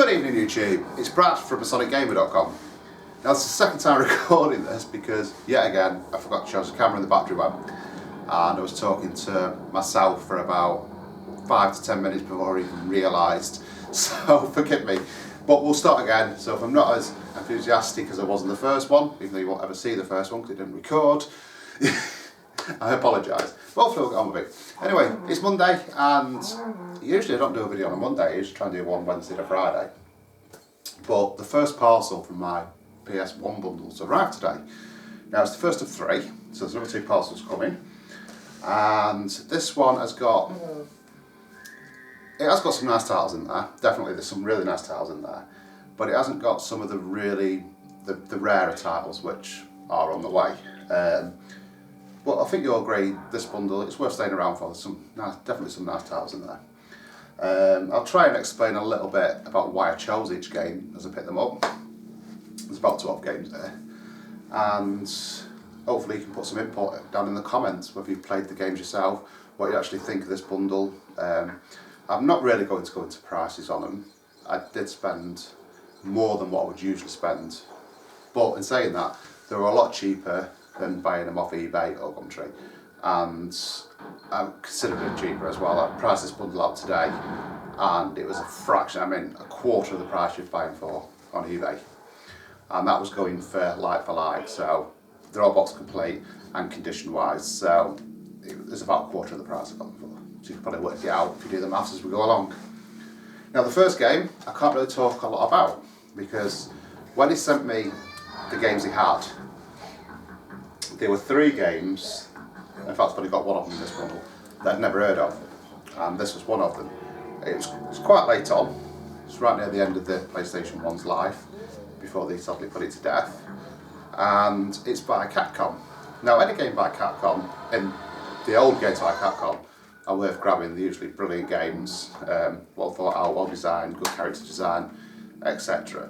Good evening YouTube, it's Brad from SonicGamer.com. Now it's the second time recording this because yet again I forgot to charge the camera and the battery went, and I was talking to myself for about 5 to 10 minutes before I even realised, so forgive me. But we'll start again. So if I'm not as enthusiastic as I was in the first one, even though you won't ever see the first one because it didn't record, I apologise. But hopefully we'll get on with it. Anyway, it's Monday and usually I don't do a video on a Monday, I usually try and do one Wednesday to Friday. But the first parcel from my PS1 bundles arrived today. Now it's the first of 3, so there's another 2 parcels coming. And this one has got, it has got some nice titles in there. Definitely there's some really nice titles in there. But it hasn't got some of the really, the rarer titles which are on the way. But I think you'll agree, this bundle, it's worth staying around for. There's some nice, definitely some nice titles in there. I'll try and explain a little bit about why I chose each game as I pick them up. There's about 12 games there. And hopefully you can put some input down in the comments whether you've played the games yourself, what you actually think of this bundle. I'm not really going to go into prices on them. I did spend more than what I would usually spend. But in saying that, they're a lot cheaper than buying them off eBay or Gumtree, and considerably cheaper as well. I priced this bundle out today and it was a fraction, I mean a quarter of the price you're buying for on eBay, and that was going for like, so they're all box complete and condition wise, so it's about a quarter of the price I got them for, so you can probably work it out if you do the maths as we go along. Now the first game I can't really talk a lot about because when he sent me the games he had, there were 3 games, in fact I've only got one of them in this bundle, that I'd never heard of, and this was one of them. It was quite late on, it's right near the end of the PlayStation 1's life, before they sadly put it to death, and it's by Capcom. Now any game by Capcom, and the old games by Capcom, are worth grabbing. They're usually brilliant games, well thought out, well designed, good character design, etc.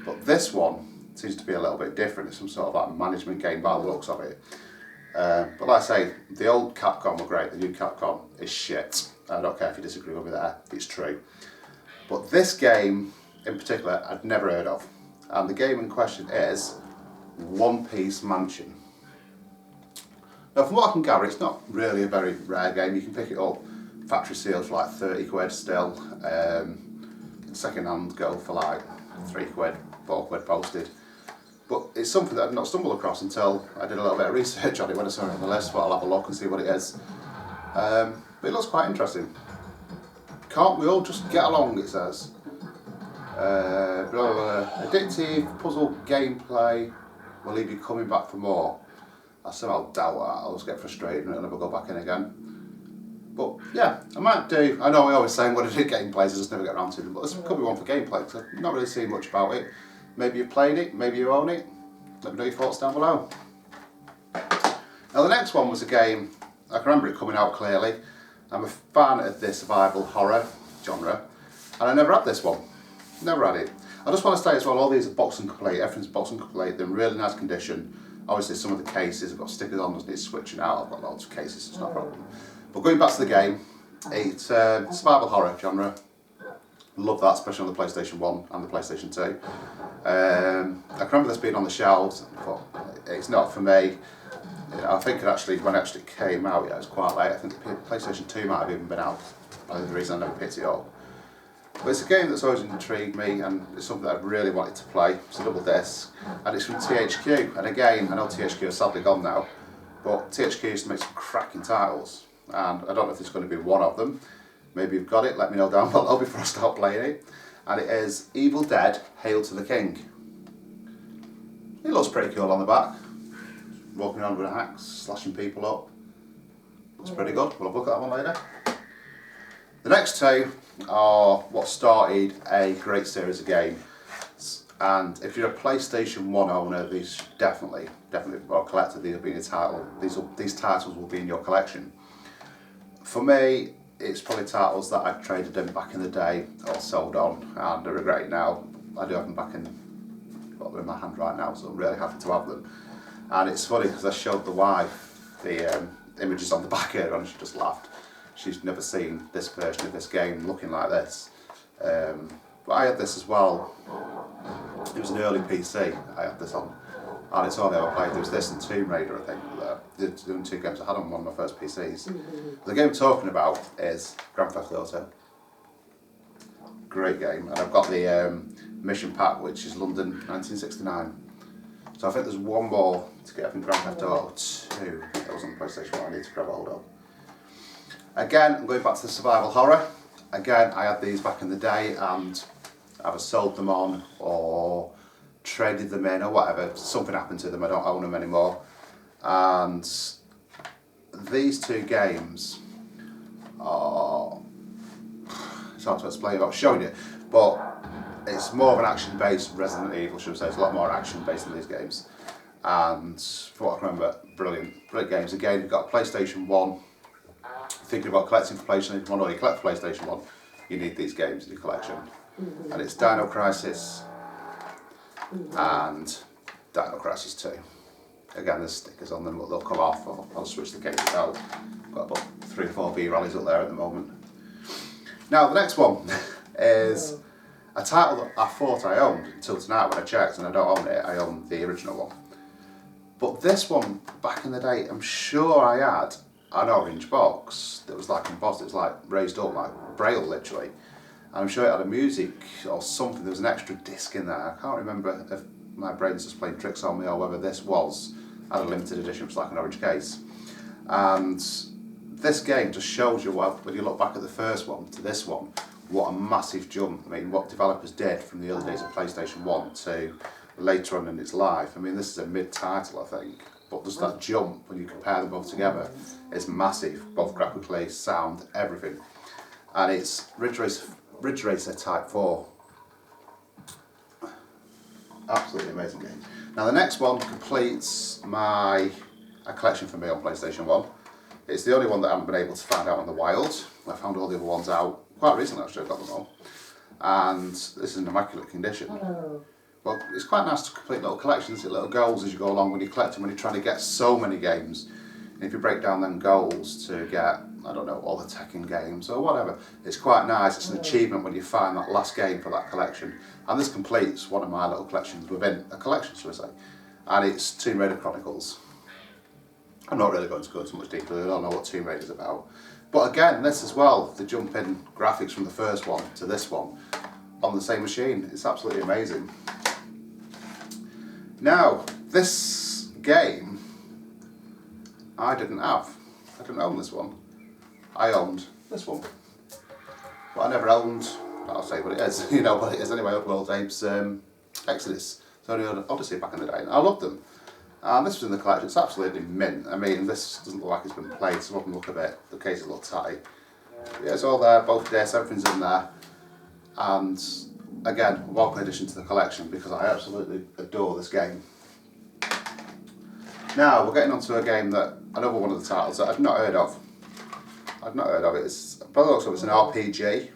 But this one seems to be a little bit different. It's some sort of like management game by the looks of it. But like I say, the old Capcom were great, the new Capcom is shit. I don't care if you disagree with me there, it's true. But this game in particular I'd never heard of. And the game in question is One Piece Mansion. Now from what I can gather, it's not really a very rare game. You can pick it up factory sealed for like 30 quid still. Second hand go for like 3 quid, 4 quid posted. But it's something that I've not stumbled across until I did a little bit of research on it when I saw it on the list, but I'll have a look and see what it is. But it looks quite interesting. Can't we all just get along, it says. Blah, blah, blah. Addictive puzzle gameplay will leave you coming back for more. I somehow doubt that. I'll just get frustrated and I'll never go back in again. But yeah, I might do. I know I always say I'm going to do gameplays, I just never get around to them, but this could be one for gameplay because I've not really seen much about it. Maybe you've played it, maybe you own it. Let me know your thoughts down below. Now the next one was a game, I can remember it coming out clearly. I'm a fan of the survival horror genre, and I never had this one. Never had it. I just want to say as well, all these are box and complete, everything's box and complete, they're in really nice condition. Obviously some of the cases have got stickers on, just need switching out, I've got loads of cases, it's not a problem. But going back to the game, it's survival horror genre. Love that, especially on the PlayStation 1 and the PlayStation 2. I can remember this being on the shelves, but it's not for me. You know, I think it actually, when it actually came out, yeah, it was quite late. I think the PlayStation 2 might have even been out. Probably the reason I never picked it up. But it's a game that's always intrigued me, and it's something that I've really wanted to play. It's a double disc, and it's from THQ. And again, I know THQ is sadly gone now, but THQ used to make some cracking titles, and I don't know if there's going to be one of them. Maybe you've got it, let me know down below before I start playing it. And it is Evil Dead, Hail to the King. It looks pretty cool on the back. Walking around with an axe, slashing people up. Looks pretty good, we'll have a look at that one later. The next 2 are what started a great series of games. And if you're a PlayStation 1 owner, these definitely, or collector, these will be in your title. These titles will be in your collection. For me, it's probably titles that I traded in back in the day or sold on, and I regret it now. I do have them back in, got them in my hand right now, so I'm really happy to have them. And it's funny because I showed the wife the images on the back here and she just laughed. She's never seen this version of this game looking like this. But But I had this as well. It was an early PC I had this on, and it's all I ever played. There was this and Tomb Raider, I think. The only two games I had on one of my first PCs. The game I'm talking about is Grand Theft Auto. Great game, and I've got the mission pack, which is London 1969. So I think there's one more to get up in Grand Theft Auto 2. That was on PlayStation 1. I need to grab a hold of. Again, I'm going back to the survival horror. Again, I had these back in the day, and either sold them on or traded them in or whatever. Something happened to them. I don't own them anymore. And these two games are, it's hard to explain without showing you, but it's more of an action-based Resident Evil, should I say. It's a lot more action-based in these games. And from what I can remember, brilliant games. Again, you've got a PlayStation 1. Thinking about collecting for PlayStation 1, or you collect for PlayStation 1, you need these games in your collection. And it's Dino Crisis and Dino Crisis 2. Again, there's stickers on them, but they'll come off, or I'll switch the cases out. I've got about 3 or 4 B-rallies up there at the moment. Now, the next one is a title that I thought I owned until tonight when I checked, and I don't own it. I own the original one. But this one, back in the day, I'm sure I had an orange box that was like embossed. It was like raised up, like braille literally. And I'm sure it had a music or something. There was an extra disc in there. I can't remember if my brain's just playing tricks on me or whether this had a limited edition. It was like an orange case. And this game just shows you, well, when you look back at the first one to this one, what a massive jump. I mean, what developers did from the early days of PlayStation 1 to later on in its life. I mean, this is a mid-title, I think. But just that jump, when you compare them both together, is massive, both graphically, sound, everything. And it's Ridge Racer Type 4. Absolutely amazing game. Now the next one completes a collection for me on PlayStation 1. It's the only one that I haven't been able to find out in the wild. I found all the other ones out quite recently, actually. I got them all. And this is in immaculate condition. Hello. Well, it's quite nice to complete little collections, little goals as you go along when you collect them, when you're trying to get so many games. And if you break down them goals to get, I don't know, all the Tekken games or whatever, it's quite nice. It's an achievement when you find that last game for that collection. And this completes one of my little collections within a collection, shall I say. And it's Tomb Raider Chronicles. I'm not really going to go into much detail, I don't know what Tomb Raider is about. But again, this as well, the jump in graphics from the first one to this one on the same machine, it's absolutely amazing. Now, this game, I didn't have. I didn't own this one. I owned this one. But I never owned, I'll say what it is, you know what it is anyway, Oddworld Apes Exodus. So I owned Odyssey back in the day, and I loved them. And this was in the collection, it's absolutely mint. I mean, this doesn't look like it's been played, so I can look a bit, the case is a little tight. But yeah, it's all there, both discs, everything's in there. And again, welcome addition to the collection because I absolutely adore this game. Now we're getting onto a game that, another one of the titles that I've not heard of. I've not heard of it. It's, by the looks of it, it's an RPG.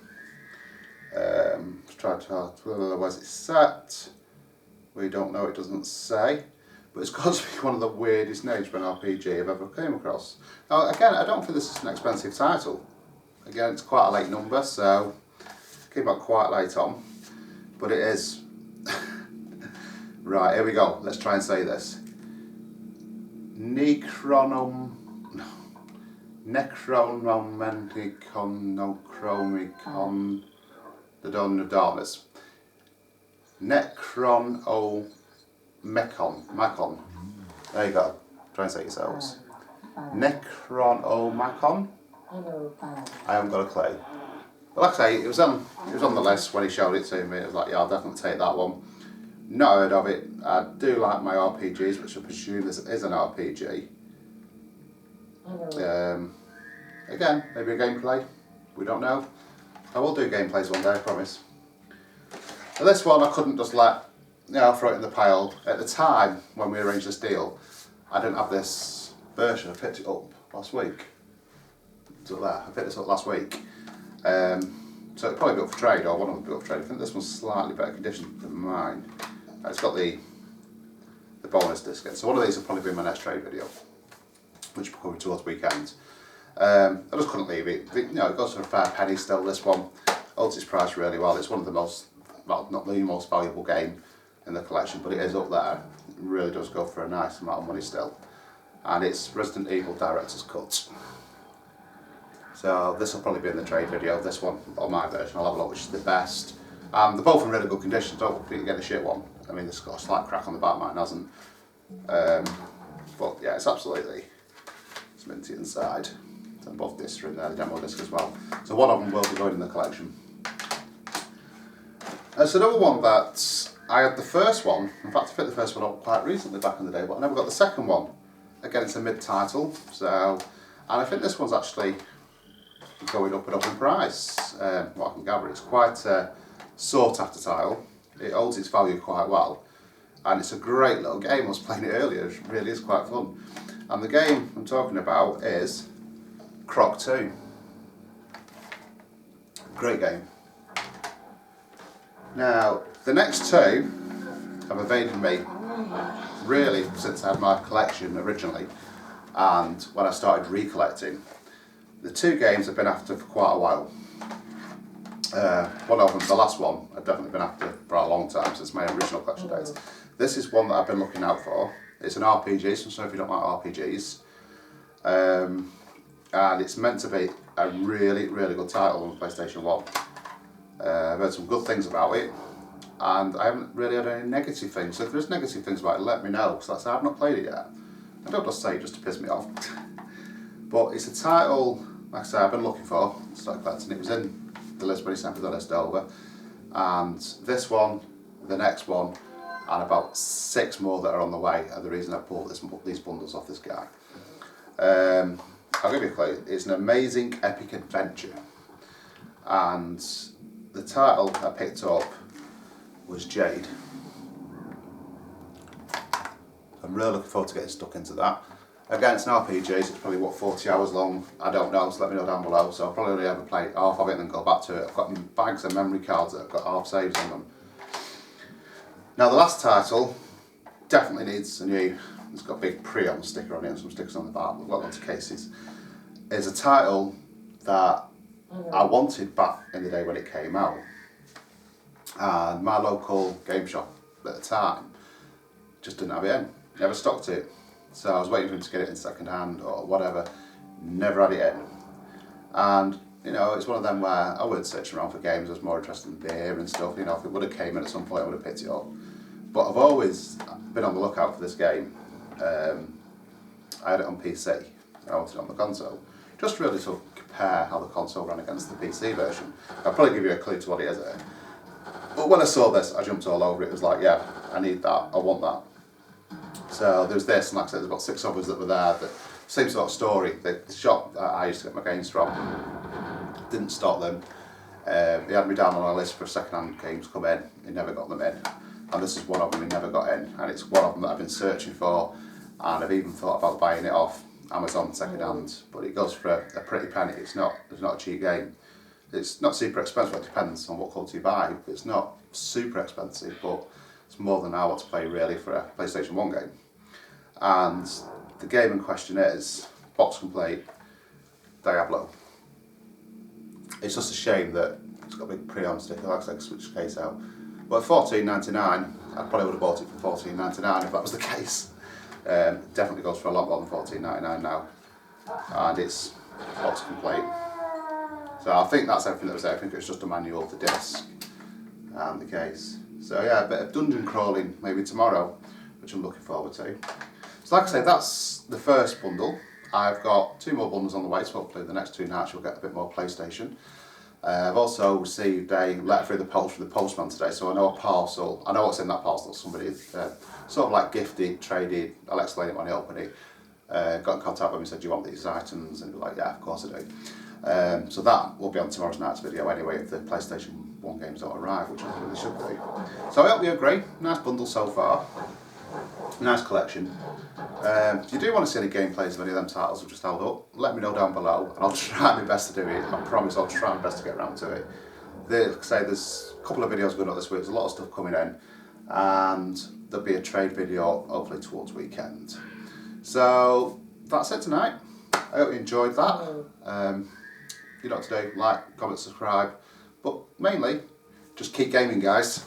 Let's try to tell where's it set. We don't know, it doesn't say. But it's got to be one of the weirdest names for an RPG I've ever came across. Now again, I don't think this is an expensive title. Again, it's quite a late number, so it came out quite late on. But it is. Right, here we go. Let's try and say this. Necronomicon, the Dawn of Darkness. Necronomicon. There you go. Try and say it yourselves. Necronomicon. I haven't got a clue. But like I say, it was on the list when he showed it to me. It was like, yeah, I'll definitely take that one. Not heard of it. I do like my RPGs, which I presume this is an RPG. Again, maybe a gameplay. We don't know. I will do gameplays one day, I promise. But this one I couldn't just let, throw it in the pile. At the time when we arranged this deal, I didn't have this version. I picked it up last week. So there, I picked this up last week. So it'll probably be up for trade, or one of them will be up for trade. I think this one's slightly better condition than mine. It's got the bonus disc in. So one of these will probably be my next trade video, which will be coming towards weekend. I just couldn't leave it. It goes for a fair penny still, this one. Holds its price really well. It's one of the most well, not the most valuable game in the collection, but it is up there. It really does go for a nice amount of money still. And it's Resident Evil Director's Cut. So this will probably be in the trade video, this one, or my version. I'll have a look which is the best. They're both in really good condition, don't completely get a shit one. I mean, this has got a slight crack on the back, mine hasn't. But yeah, it's absolutely, it's minty inside. And both discs are in there, the demo disc as well. So one of them will be going in the collection. There's another one that I had the first one, in fact I picked the first one up quite recently back in the day, but I never got the second one. Again, it's a mid-title, so, and I think this one's actually going up and up in price. What I can gather, it's quite a sought after title. It holds its value quite well, and it's a great little game. I was playing it earlier, it really is quite fun. And the game I'm talking about is Croc 2. Great game. Now, the next two have evaded me really since I had my collection originally, and when I started recollecting. The two games I've been after for quite a while. One of them, the last one, I've definitely been after for a long time, since my original collection days. This is one that I've been looking out for. It's an RPG, so I'm sorry if you don't like RPGs. And it's meant to be a really, really good title on PlayStation 1. I've heard some good things about it, and I haven't really had any negative things. So if there's negative things about it, let me know, because that's I've not played it yet. I don't just say it just to piss me off. But it's a title, like I say, I've been looking for, started collecting. It was in the list when he sent me the list over. And this one, the next one, and about 6 more that are on the way are the reason I bought these bundles off this guy. I'll give you a clue. It's an amazing epic adventure. And the title I picked up was Jade. I'm really looking forward to getting stuck into that. Again, it's an RPG, so it's probably, what, 40 hours long? I don't know, so let me know down below. So I'll probably only ever play half of it and then go back to it. I've got bags of memory cards that have got half saves on them. Now the last title definitely needs a new, it's got a big pre-owned sticker on it and some stickers on the back, we've got lots of cases. It's a title that I wanted back in the day when it came out. And my local game shop at the time just didn't have it in, never stocked it. So I was waiting for him to get it in second hand or whatever, never had it in. And, you know, it's one of them where I weren't searching around for games, I was more interested in beer and stuff. You know, if it would have came in at some point, I would have picked it up. But I've always been on the lookout for this game. I had it on PC, I wanted it on the console. Just really to compare how the console ran against the PC version. I'll probably give you a clue to what it is here. But when I saw this, I jumped all over it. It was like, yeah, I need that, I want that. So there's this, and like I said, there's about 6 others that were there. The same sort of story. The shop that I used to get my games from didn't stock them. He had me down on a list for second-hand games come in. He never got them in, and this is one of them he never got in. And it's one of them that I've been searching for, and I've even thought about buying it off Amazon second-hand. But it goes for a pretty penny. It's not a cheap game. It's not super expensive. It depends on what quality you buy. It's not super expensive, but it's more than I want to play really for a PlayStation 1 game. And the game in question is box complete Diablo. It's just a shame that it's got a big pre-owned sticker, like I said, switch the case out. But at $14.99, I probably would have bought it for $14.99 if that was the case. Definitely goes for a lot more than $14.99 now, and it's box complete. So I think that's everything that was there. I think it's just a manual, the disc, and the case. So yeah, a bit of dungeon crawling maybe tomorrow, which I'm looking forward to. So like I say, that's the first bundle. I've got 2 more bundles on the way, so hopefully the next 2 nights you'll get a bit more PlayStation. I've also received a letter through the post from the postman today, so I know a parcel, I know what's in that parcel. Somebody sort of like gifted, traded, I'll explain it when I open it. Got in contact with me and said, do you want these items? And he was like, yeah, of course I do. So that will be on tomorrow's night's video anyway if the PlayStation 1 games don't arrive, which I really should do. So I hope you agree. Nice bundle so far. Nice collection. If you do want to see any gameplays of any of them titles I've just held up, let me know down below and I'll try my best to do it. I promise I'll try my best to get around to it. Like I say, there's a couple of videos going up this week, there's a lot of stuff coming in, and there'll be a trade video hopefully towards weekend. So that's it tonight. I hope you enjoyed that. You know what to do, like, comment, subscribe, but mainly just keep gaming, guys.